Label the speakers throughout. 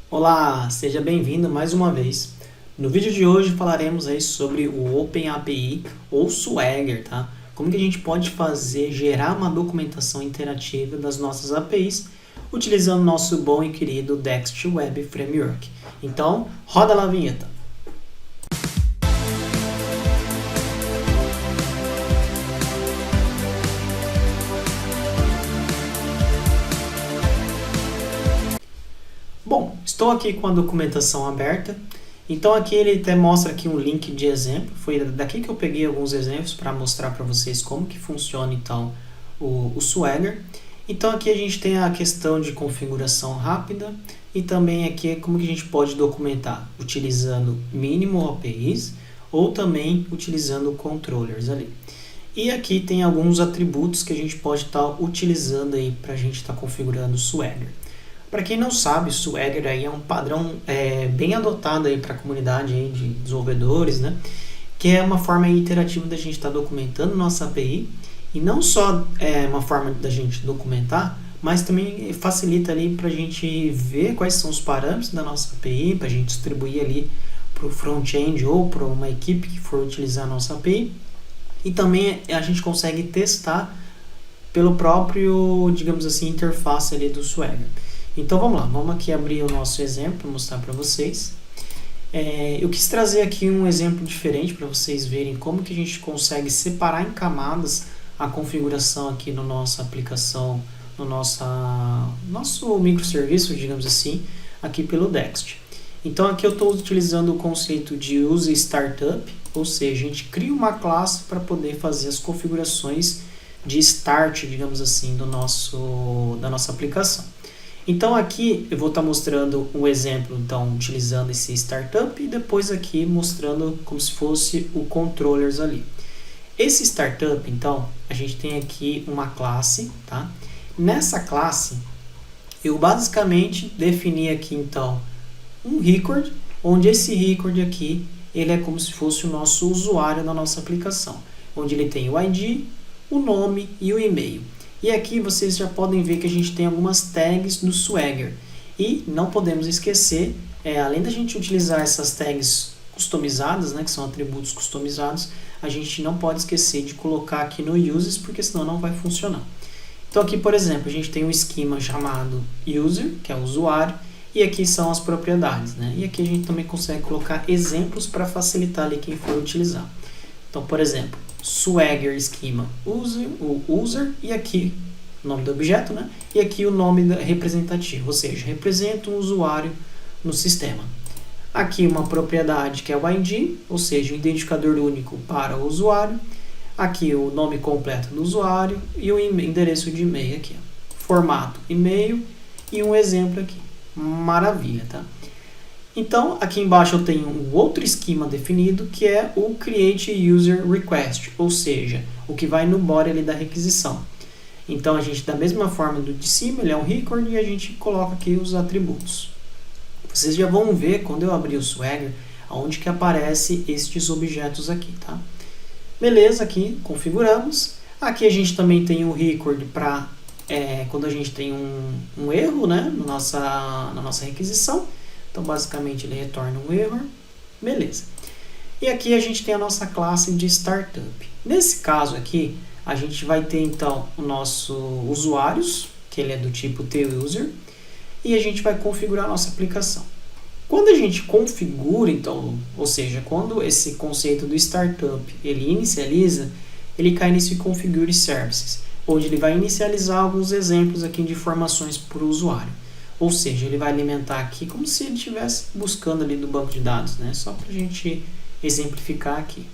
Speaker 1: Olá, seja bem-vindo mais uma vez. No vídeo de hoje falaremos aí sobre o OpenAPI ou Swagger, tá? Como que a gente pode gerar uma documentação interativa das nossas APIs utilizando nosso bom e querido Next Web Framework. Então, roda lá a vinheta. Bom, estou aqui com a documentação aberta. Então aqui ele até mostra aqui um link de exemplo. Foi daqui que eu peguei alguns exemplos para mostrar para vocês como que funciona então o Swagger. Então aqui a gente tem a questão de configuração rápida e também aqui como que a gente pode documentar utilizando mínimo APIs ou também utilizando controllers ali. E aqui tem alguns atributos que a gente pode estar utilizando aí para a gente estar configurando o Swagger. Para quem não sabe, o Swagger aí é um padrão bem adotado aí para a comunidade aí de desenvolvedores, né? Que é uma forma interativa da gente estar documentando nossa API e não só uma forma da gente documentar, mas também facilita ali para a gente ver quais são os parâmetros da nossa API, para a gente distribuir ali para o front-end ou para uma equipe que for utilizar a nossa API. E também a gente consegue testar pelo próprio, digamos assim, interface ali do Swagger. Então vamos lá, vamos aqui abrir o nosso exemplo para mostrar para vocês. Eu quis trazer aqui um exemplo diferente para vocês verem como que a gente consegue separar em camadas a configuração aqui na nossa aplicação, no nosso microserviço, digamos assim, aqui pelo Next. Então aqui eu estou utilizando o conceito de use startup, ou seja, a gente cria uma classe para poder fazer as configurações de start, digamos assim, da nossa aplicação. Então aqui eu vou estar mostrando um exemplo, então utilizando esse startup e depois aqui mostrando como se fosse o controllers ali. Esse startup, então, a gente tem aqui uma classe, tá? Nessa classe eu basicamente defini aqui então um record, onde esse record aqui ele é como se fosse o nosso usuário da nossa aplicação, onde ele tem o ID, o nome e o e-mail. E aqui vocês já podem ver que a gente tem algumas tags no Swagger. E não podemos esquecer, além da gente utilizar essas tags customizadas, né, que são atributos customizados, a gente não pode esquecer de colocar aqui no uses, porque senão não vai funcionar. Então aqui, por exemplo, a gente tem um esquema chamado user, que é o usuário, e aqui são as propriedades, né? E aqui a gente também consegue colocar exemplos para facilitar ali quem for utilizar. Então, por exemplo, Swagger esquema user e aqui o nome do objeto, né? E aqui o nome representativo, ou seja, representa um usuário no sistema. Aqui uma propriedade que é o ID, ou seja, o identificador único para o usuário. Aqui o nome completo do usuário e o endereço de e-mail aqui. Formato e-mail e um exemplo aqui. Maravilha, tá? Então, aqui embaixo eu tenho um outro esquema definido, que é o Create User Request, ou seja, o que vai no body ali da requisição. Então, a gente, da mesma forma do de cima, ele é um record e a gente coloca aqui os atributos. Vocês já vão ver, quando eu abrir o Swagger, onde que aparece estes objetos aqui, tá? Beleza, aqui configuramos. Aqui a gente também tem o record para quando a gente tem um erro, né, na nossa requisição. Então, basicamente, ele retorna um erro. Beleza. E aqui a gente tem a nossa classe de startup. Nesse caso aqui, a gente vai ter, então, o nosso usuários, que ele é do tipo TUser, e a gente vai configurar a nossa aplicação. Quando a gente configura, então, ou seja, quando esse conceito do startup ele inicializa, ele cai nesse configure services, onde ele vai inicializar alguns exemplos aqui de informações para o usuário. Ou seja, ele vai alimentar aqui como se ele estivesse buscando ali do banco de dados, né? Só para a gente exemplificar aqui.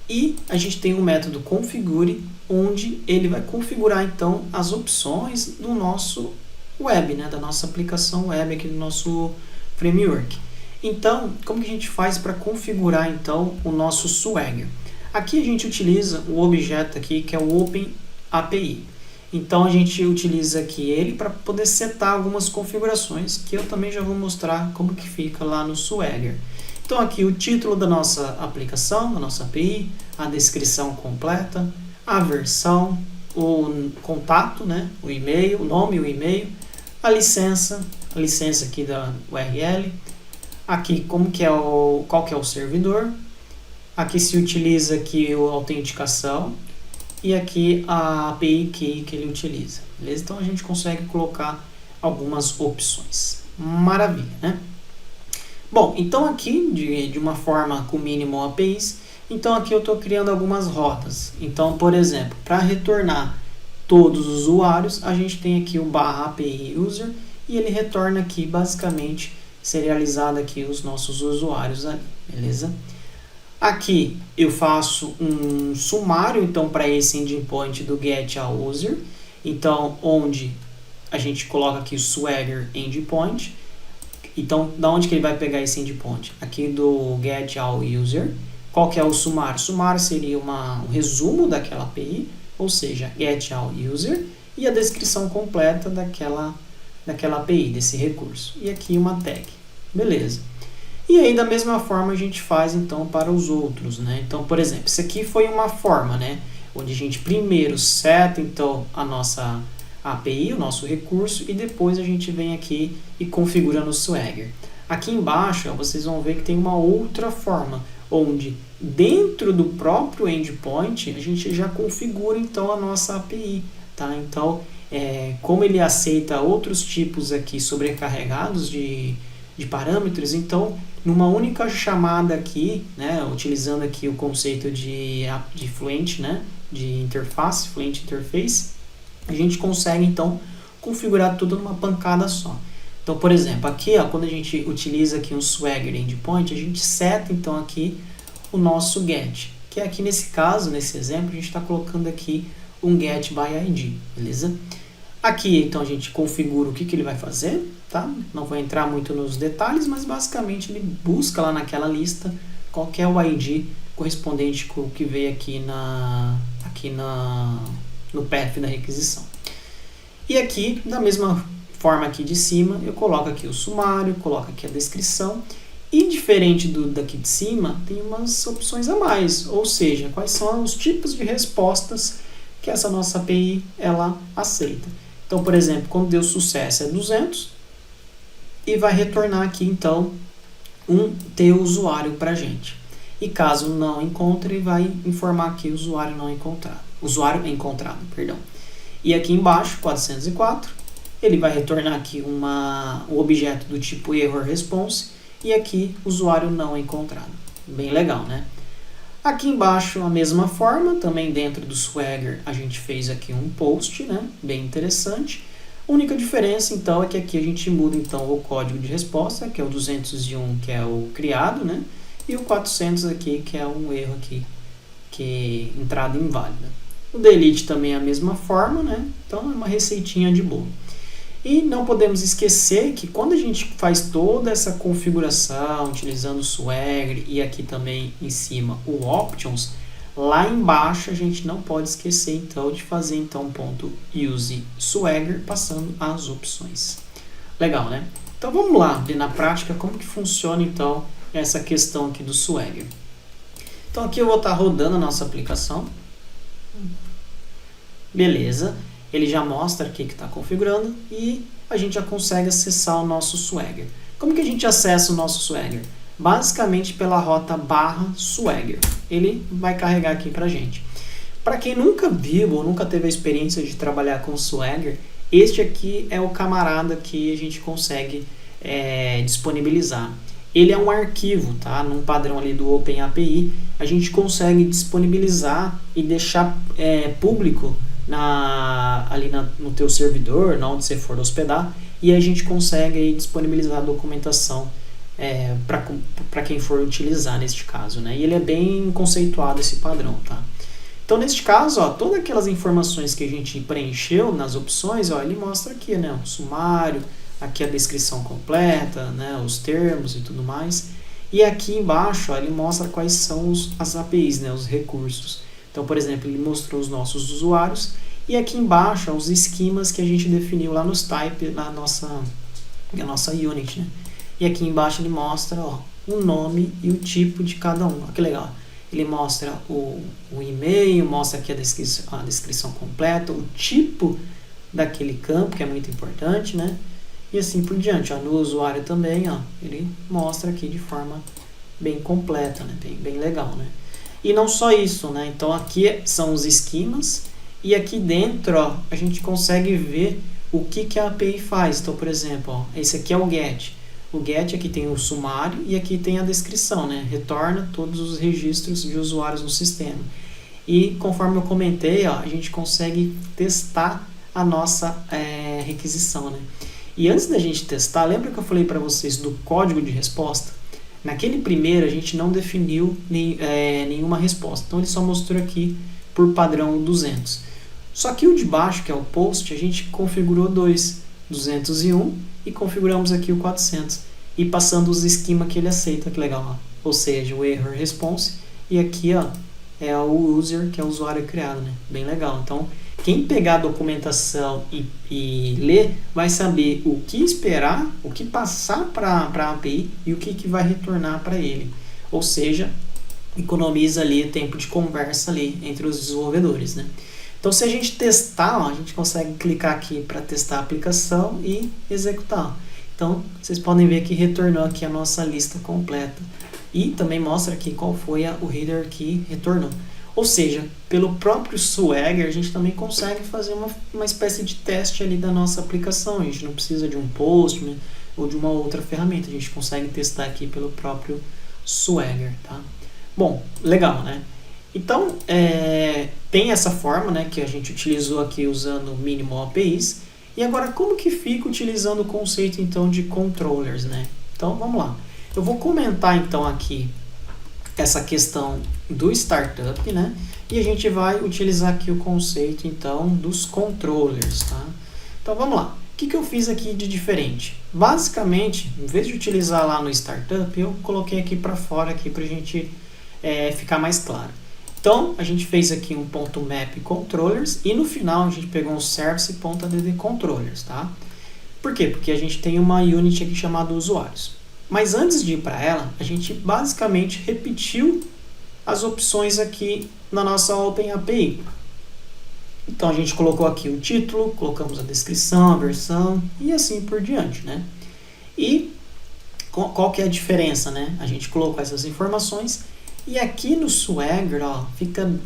Speaker 1: E a gente tem o método configure, onde ele vai configurar então as opções do nosso web, né? Da nossa aplicação web aqui do nosso framework. Então, como que a gente faz para configurar então o nosso Swagger? Aqui a gente utiliza o objeto aqui que é o OpenAPI. Então a gente utiliza aqui ele para poder setar algumas configurações que eu também já vou mostrar como que fica lá no Swagger. Então aqui o título da nossa aplicação, da nossa API, a descrição completa, a versão, o contato, né, o e-mail, o nome e o e-mail, a licença, a licença aqui da URL, aqui qual que é o servidor, aqui se utiliza aqui a autenticação e aqui a API key que ele utiliza, beleza? Então a gente consegue colocar algumas opções. Maravilha, né? Bom, então aqui de uma forma com mínimo APIs, então aqui eu estou criando algumas rotas. Então, por exemplo, para retornar todos os usuários, a gente tem aqui o /API user e ele retorna aqui basicamente serializado aqui os nossos usuários ali, beleza? Aqui eu faço um sumário então para esse endpoint do getAllUser, então onde a gente coloca aqui o Swagger endpoint. Então, da onde que ele vai pegar esse endpoint? Aqui do getAllUser. Qual que é o sumário? O sumário seria um resumo daquela API, ou seja, getAllUser, e a descrição completa daquela API, desse recurso. E aqui uma tag. Beleza. E aí, da mesma forma, a gente faz, então, para os outros, né? Então, por exemplo, isso aqui foi uma forma, né? Onde a gente primeiro seta, então, a nossa API, o nosso recurso, e depois a gente vem aqui e configura no Swagger. Aqui embaixo, ó, vocês vão ver que tem uma outra forma, onde dentro do próprio endpoint, a gente já configura, então, a nossa API, tá? Então, como ele aceita outros tipos aqui sobrecarregados de parâmetros, então, numa única chamada aqui, né, utilizando aqui o conceito de Fluent, né, de interface, Fluent Interface, a gente consegue, então, configurar tudo numa pancada só. Então, por exemplo, aqui, ó, quando a gente utiliza aqui um Swagger Endpoint, a gente seta, então, aqui o nosso get, que é aqui nesse caso, nesse exemplo, a gente está colocando aqui um get by ID, beleza? Aqui, então, a gente configura o que ele vai fazer, tá? Não vou entrar muito nos detalhes, mas basicamente ele busca lá naquela lista qual que é o ID correspondente com o que veio aqui no path da requisição. E aqui, da mesma forma aqui de cima, eu coloco aqui o sumário, coloco aqui a descrição, e diferente daqui de cima, tem umas opções a mais, ou seja, quais são os tipos de respostas que essa nossa API ela aceita. Então, por exemplo, quando deu sucesso é 200, e vai retornar aqui, então, um teu usuário para a gente. E caso não encontre, vai informar aqui o usuário não encontrado. Usuário encontrado, perdão. E aqui embaixo, 404, ele vai retornar aqui um objeto do tipo error response e aqui usuário não encontrado. Bem legal, né? Aqui embaixo, a mesma forma, também dentro do Swagger, a gente fez aqui um post, né? Bem interessante. A única diferença, então, é que aqui a gente muda, então, o código de resposta, que é o 201, que é o criado, né? E o 400 aqui, que é um erro aqui, que é entrada inválida. O delete também é a mesma forma, né? Então, é uma receitinha de bolo. E não podemos esquecer que quando a gente faz toda essa configuração, utilizando o Swagger e aqui também em cima o Options, lá embaixo a gente não pode esquecer então de fazer então ponto use Swagger passando as opções. Legal, né? Então vamos lá ver na prática como que funciona então essa questão aqui do Swagger. Então aqui eu vou estar rodando a nossa aplicação. Beleza. Ele já mostra aqui que está configurando e a gente já consegue acessar o nosso Swagger. Como que a gente acessa o nosso Swagger? Basicamente pela rota /Swagger. Ele vai carregar aqui para a gente. Para quem nunca viu ou nunca teve a experiência de trabalhar com Swagger, este aqui é o camarada que a gente consegue disponibilizar. Ele é um arquivo, tá? Num padrão ali do OpenAPI, a gente consegue disponibilizar e deixar público no teu servidor, onde você for hospedar, e a gente consegue aí disponibilizar a documentação para quem for utilizar neste caso, né? E ele é bem conceituado esse padrão, tá? Então neste caso, ó, todas aquelas informações que a gente preencheu nas opções, ó, ele mostra aqui, né, o sumário, aqui a descrição completa, né, os termos e tudo mais, e aqui embaixo ó, ele mostra quais são as APIs, né, os recursos. Então, por exemplo, ele mostrou os nossos usuários e aqui embaixo ó, os esquemas que a gente definiu lá nos type, na nossa unit, né? E aqui embaixo ele mostra ó, o nome e o tipo de cada um. Ó, que legal. Ele mostra o e-mail, mostra aqui a descrição completa, o tipo daquele campo, que é muito importante, né? e assim por diante. Ó, no usuário também, ó, ele mostra aqui de forma bem completa, né? Bem legal, né? E não só isso, né? Então aqui são os esquemas e aqui dentro, ó, a gente consegue ver o que a API faz. Então, por exemplo, ó, esse aqui é o GET. O GET aqui tem o sumário e aqui tem a descrição, né? Retorna todos os registros de usuários no sistema. E conforme eu comentei, ó, a gente consegue testar a nossa requisição, né? E antes da gente testar, lembra que eu falei para vocês do código de resposta? Naquele primeiro a gente não definiu nenhuma resposta, então ele só mostrou aqui por padrão 200. Só que o de baixo, que é o post, a gente configurou 201 e configuramos aqui o 400 e passando os esquemas que ele aceita, que legal, ó. Ou seja, o error response e aqui ó, é o user, que é o usuário criado, né? Bem legal. Então, quem pegar a documentação e ler, vai saber o que esperar, o que passar para a API e o que vai retornar para ele. Ou seja, economiza ali tempo de conversa ali entre os desenvolvedores, né? Então, se a gente testar, ó, a gente consegue clicar aqui para testar a aplicação e executar. Então, vocês podem ver que retornou aqui a nossa lista completa. E também mostra aqui qual foi o header que retornou. Ou seja, pelo próprio Swagger, a gente também consegue fazer uma espécie de teste ali da nossa aplicação. A gente não precisa de um Postman ou de uma outra ferramenta. A gente consegue testar aqui pelo próprio Swagger, tá? Bom, legal, né? Então, tem essa forma, né, que a gente utilizou aqui usando Minimal APIs. E agora, como que fica utilizando o conceito, então, de controllers, né? Então, vamos lá. Eu vou comentar, então, aqui essa questão do startup, né? E a gente vai utilizar aqui o conceito, então, dos controllers, tá? Então, vamos lá. O que eu fiz aqui de diferente? Basicamente, em vez de utilizar lá no startup, eu coloquei aqui para fora aqui para a gente ficar mais claro. Então, a gente fez aqui um .map controllers e no final a gente pegou um service.add controllers, tá? Por quê? Porque a gente tem uma unit aqui chamada usuários. Mas antes de ir para ela, a gente basicamente repetiu as opções aqui na nossa OpenAPI. Então a gente colocou aqui o título, colocamos a descrição, a versão e assim por diante, né? E qual que é a diferença, né? A gente colocou essas informações e aqui no Swagger, ó,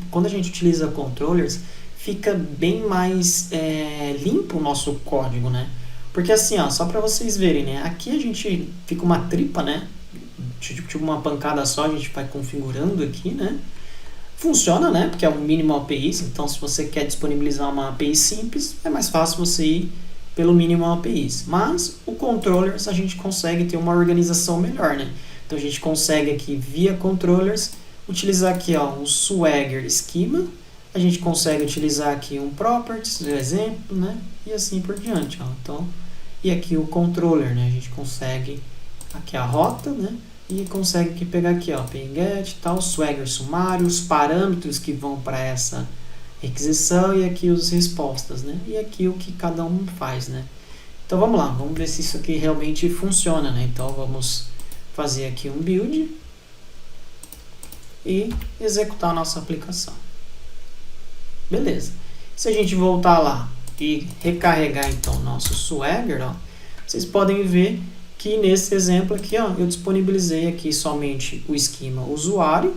Speaker 1: quando a gente utiliza controllers, fica bem mais limpo o nosso código, né? Porque assim, ó, só para vocês verem, né? Aqui a gente fica uma tripa, né? Tipo uma pancada só, a gente vai configurando aqui, né? Funciona, né? Porque é um minimal APIs, então se você quer disponibilizar uma API simples, é mais fácil você ir pelo minimal APIs. Mas o controllers a gente consegue ter uma organização melhor, né? Então a gente consegue aqui via controllers utilizar aqui, ó, um Swagger schema, a gente consegue utilizar aqui um properties, por exemplo, né? E assim por diante, ó. Então, e aqui o controller, né? A gente consegue aqui a rota, né? E consegue aqui pegar aqui, ó, ping-get, tal, Swagger sumário, os parâmetros que vão para essa requisição e aqui as respostas, né? E aqui o que cada um faz, né? Então vamos lá, vamos ver se isso aqui realmente funciona, né? Então vamos fazer aqui um build e executar a nossa aplicação. Beleza. Se a gente voltar lá e recarregar então o nosso Swagger, ó, vocês podem ver que nesse exemplo aqui, ó, eu disponibilizei aqui somente o esquema usuário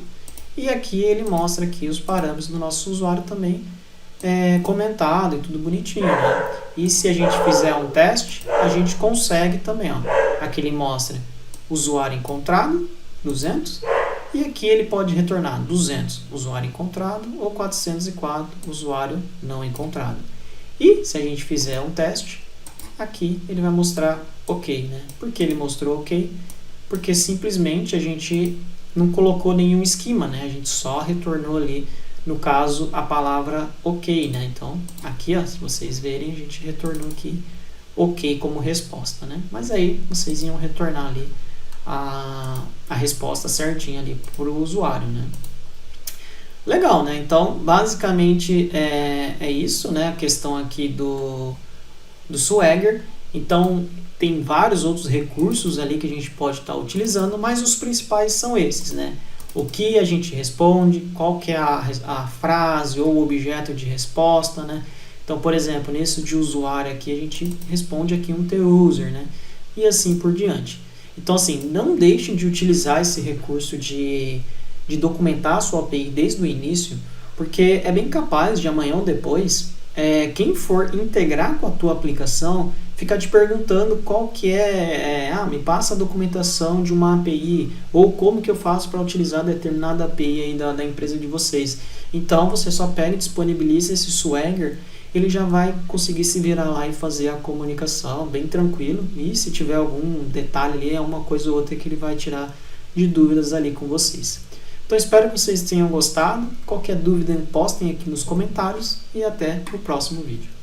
Speaker 1: e aqui ele mostra aqui os parâmetros do nosso usuário também comentado e tudo bonitinho, né? E se a gente fizer um teste, a gente consegue também, ó, aqui ele mostra usuário encontrado, 200, e aqui ele pode retornar 200, usuário encontrado, ou 404, usuário não encontrado. E se a gente fizer um teste, aqui ele vai mostrar ok, né? Por que ele mostrou ok? Porque simplesmente a gente não colocou nenhum esquema, né? A gente só retornou ali, no caso, a palavra ok, né? Então, aqui, ó, se vocês verem, a gente retornou aqui ok como resposta, né? Mas aí vocês iam retornar ali a resposta certinha ali para o usuário, né? Legal, né? Então, basicamente é isso, né? A questão aqui do Swagger. Então, tem vários outros recursos ali que a gente pode estar utilizando, mas os principais são esses, né? O que a gente responde, qual que é a frase ou o objeto de resposta, né? Então, por exemplo, nesse de usuário aqui, a gente responde aqui um the-user, né? E assim por diante. Então, assim, não deixem de utilizar esse recurso de documentar a sua API desde o início, porque é bem capaz de amanhã ou depois, quem for integrar com a tua aplicação, ficar te perguntando qual que me passa a documentação de uma API, ou como que eu faço para utilizar determinada API aí da empresa de vocês. Então, você só pega e disponibiliza esse Swagger, ele já vai conseguir se virar lá e fazer a comunicação bem tranquilo, e se tiver algum detalhe ali, é uma coisa ou outra que ele vai tirar de dúvidas ali com vocês. Então espero que vocês tenham gostado, qualquer dúvida postem aqui nos comentários e até o próximo vídeo.